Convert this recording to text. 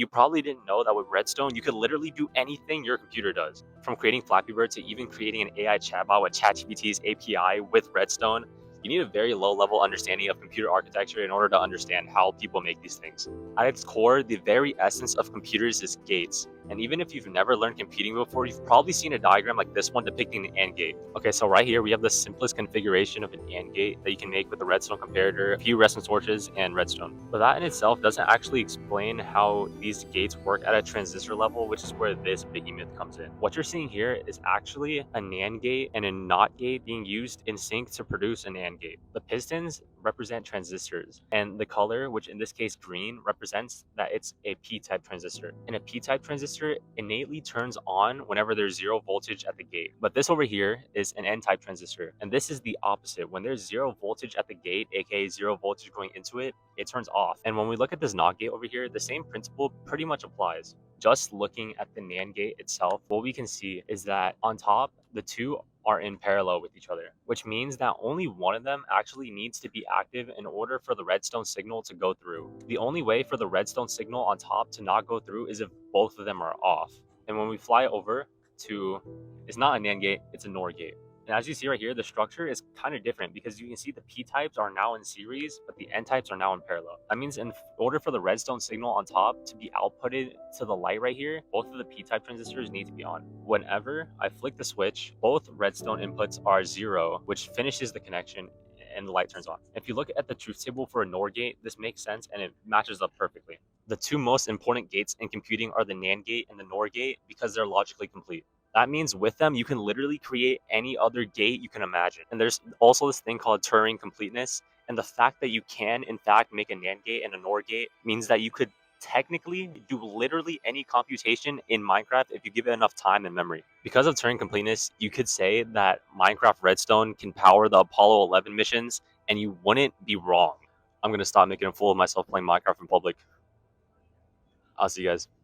you probably didn't know that with redstone, you could literally do anything your computer does. From creating Flappy Bird to even creating an AI chatbot with ChatGPT's API with redstone, you need a very low level understanding of computer architecture in order to understand how people make these things. At its core, the very essence of computers is gates. And even if you've never learned computing before, you've probably seen a diagram like this one depicting an AND gate. Okay, so right here we have the simplest configuration of an AND gate that you can make with a redstone comparator, a few redstone torches, and redstone. But that in itself doesn't actually explain how these gates work at a transistor level, which is where this behemoth comes in. What you're seeing here is actually a NAND gate and a NOT gate being used in sync to produce an AND gate. The pistons represent transistors, and the color, which in this case green, represents that it's a p-type transistor. And a p-type transistor innately turns on whenever there's zero voltage at the gate. But this over here is an n-type transistor, and this is the opposite. When there's zero voltage at the gate, aka zero voltage going into it, it turns off. And when we look at this NOT gate over here, the same principle pretty much applies. Just looking at the NAND gate itself, what we can see is that on top, the two are in parallel with each other, which means that only one of them actually needs to be active in order for the redstone signal to go through. The only way for the redstone signal on top to not go through is if both of them are off. And when we fly over to, it's not a NAND gate, it's a NOR gate. And as you see right here, the structure is kind of different because you can see the p-types are now in series, but the n-types are now in parallel. That means in order for the redstone signal on top to be outputted to the light right here, both of the p-type transistors need to be on. Whenever I flick the switch, both redstone inputs are 0, which finishes the connection and the light turns on. If you look at the truth table for a NOR gate, this makes sense and it matches up perfectly. The two most important gates in computing are the NAND gate and the NOR gate because they're logically complete. That means with them, you can literally create any other gate you can imagine. And there's also this thing called Turing completeness. And the fact that you can, in fact, make a NAND gate and a NOR gate means that you could technically do literally any computation in Minecraft if you give it enough time and memory. Because of Turing completeness, you could say that Minecraft Redstone can power the Apollo 11 missions, and you wouldn't be wrong. I'm going to stop making a fool of myself playing Minecraft in public. I'll see you guys.